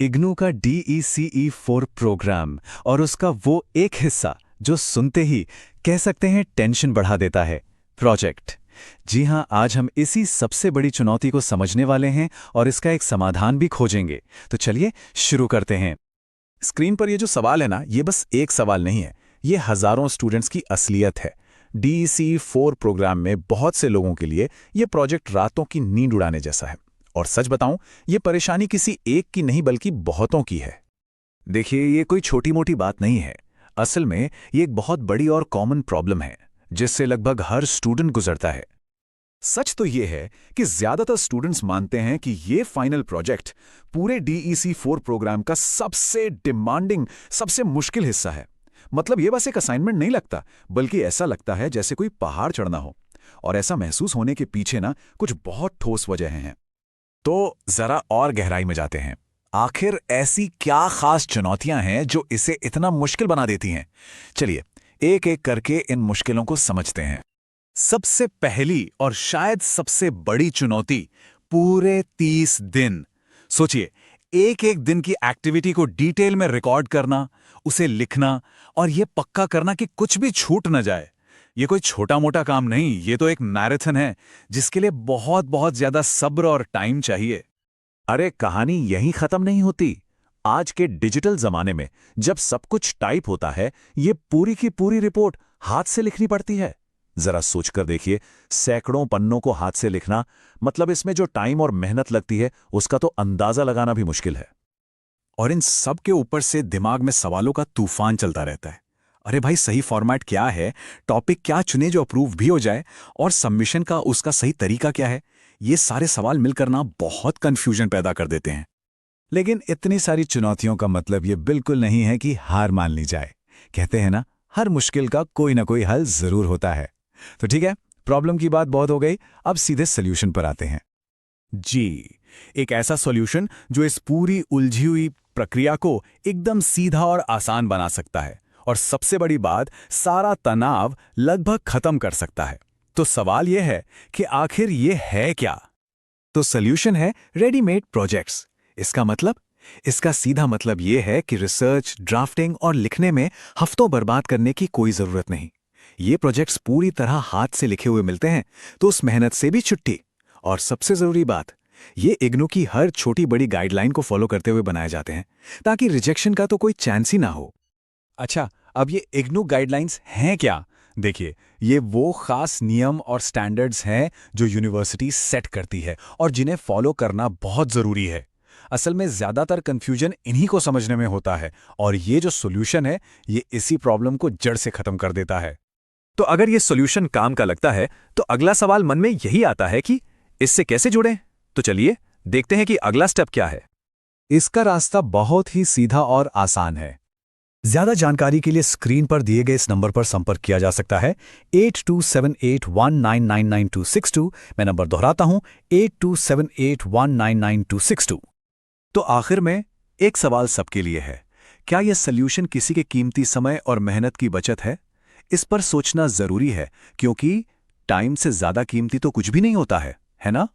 इग्नू का DECE-4 programme और उसका वो एक हिस्सा जो सुनते ही कह सकते हैं टेंशन बढ़ा देता है, प्रोजेक्ट। जी हाँ, आज हम इसी सबसे बड़ी चुनौती को समझने वाले हैं और इसका एक समाधान भी खोजेंगे। तो चलिए शुरू करते हैं। स्क्रीन पर ये जो सवाल है ना, ये बस एक सवाल नहीं है, ये हजारों स्टूडेंट्स की असलियत है। DECE-4 प्रोग्राम में बहुत से लोगों के लिए ये प्रोजेक्ट रातों की नींद उड़ाने जैसा है। और सच बताऊं, ये परेशानी किसी एक की नहीं बल्कि बहुतों की है। देखिए, ये कोई छोटी मोटी बात नहीं है। असल में ये एक बहुत बड़ी और कॉमन प्रॉब्लम है जिससे लगभग हर स्टूडेंट गुजरता है। सच तो ये है कि ज्यादातर स्टूडेंट्स मानते हैं कि ये फाइनल प्रोजेक्ट पूरे DECE-4 प्रोग्राम का सबसे डिमांडिंग, सबसे मुश्किल हिस्सा है। मतलब ये बस एक असाइनमेंट नहीं लगता, बल्कि ऐसा लगता है जैसे कोई पहाड़ चढ़ना हो। और ऐसा महसूस होने के पीछे ना कुछ बहुत ठोस वजहें हैं। तो जरा और गहराई में जाते हैं। आखिर ऐसी क्या खास चुनौतियां हैं जो इसे इतना मुश्किल बना देती हैं? चलिए एक एक करके इन मुश्किलों को समझते हैं। सबसे पहली और शायद सबसे बड़ी चुनौती, पूरे 30 दिन। सोचिए, एक एक दिन की एक्टिविटी को डिटेल में रिकॉर्ड करना, उसे लिखना और यह पक्का करना कि कुछ भी छूट न जाए। ये कोई छोटा मोटा काम नहीं, ये तो एक मैराथन है जिसके लिए बहुत बहुत ज्यादा सब्र और टाइम चाहिए। अरे कहानी यहीं खत्म नहीं होती। आज के डिजिटल जमाने में जब सब कुछ टाइप होता है, ये पूरी की पूरी रिपोर्ट हाथ से लिखनी पड़ती है। जरा सोचकर देखिए, सैकड़ों पन्नों को हाथ से लिखना, मतलब इसमें जो टाइम और मेहनत लगती है उसका तो अंदाजा लगाना भी मुश्किल है। और इन सब के ऊपर से दिमाग में सवालों का तूफान चलता रहता है। अरे भाई, सही फॉर्मेट क्या है, टॉपिक क्या चुने जो अप्रूव भी हो जाए, और सबमिशन का उसका सही तरीका क्या है। ये सारे सवाल मिलकर ना बहुत कंफ्यूजन पैदा कर देते हैं। लेकिन इतनी सारी चुनौतियों का मतलब ये बिल्कुल नहीं है कि हार मान ली जाए। कहते हैं ना, हर मुश्किल का कोई ना कोई हल जरूर होता है। तो ठीक है, प्रॉब्लम की बात बहुत हो गई, अब सीधे सोल्यूशन पर आते हैं। जी, एक ऐसा सॉल्यूशन जो इस पूरी उलझी हुई प्रक्रिया को एकदम सीधा और आसान बना सकता है, और सबसे बड़ी बात, सारा तनाव लगभग खत्म कर सकता है। तो सवाल यह है कि आखिर ये है क्या? तो सोल्यूशन है रेडीमेड प्रोजेक्ट्स। इसका सीधा मतलब ये है कि रिसर्च, ड्राफ्टिंग और लिखने में हफ्तों बर्बाद करने की कोई जरूरत नहीं। ये प्रोजेक्ट्स पूरी तरह हाथ से लिखे हुए मिलते हैं, तो उस मेहनत से भी छुट्टी। और सबसे जरूरी बात, ये इग्नू की हर छोटी बड़ी गाइडलाइन को फॉलो करते हुए बनाए जाते हैं, ताकि रिजेक्शन का तो कोई चांस ही ना हो। अच्छा, अब ये इग्नू गाइडलाइंस हैं क्या? देखिए, ये वो खास नियम और स्टैंडर्ड्स हैं जो यूनिवर्सिटी सेट करती है और जिन्हें फॉलो करना बहुत जरूरी है। असल में ज्यादातर कंफ्यूजन इन्हीं को समझने में होता है, और ये जो सॉल्यूशन है, ये इसी प्रॉब्लम को जड़ से खत्म कर देता है। तो अगर ये सॉल्यूशन काम का लगता है, तो अगला सवाल मन में यही आता है कि इससे कैसे जुड़ें? तो चलिए देखते हैं कि अगला स्टेप क्या है। इसका रास्ता बहुत ही सीधा और आसान है। ज्यादा जानकारी के लिए स्क्रीन पर दिए गए इस नंबर पर संपर्क किया जा सकता है, 827819999262। मैं नंबर दोहराता हूं, 827819999262। तो आखिर में एक सवाल सबके लिए है, क्या यह सॉल्यूशन किसी के कीमती समय और मेहनत की बचत है? इस पर सोचना जरूरी है, क्योंकि टाइम से ज्यादा कीमती तो कुछ भी नहीं होता है ना?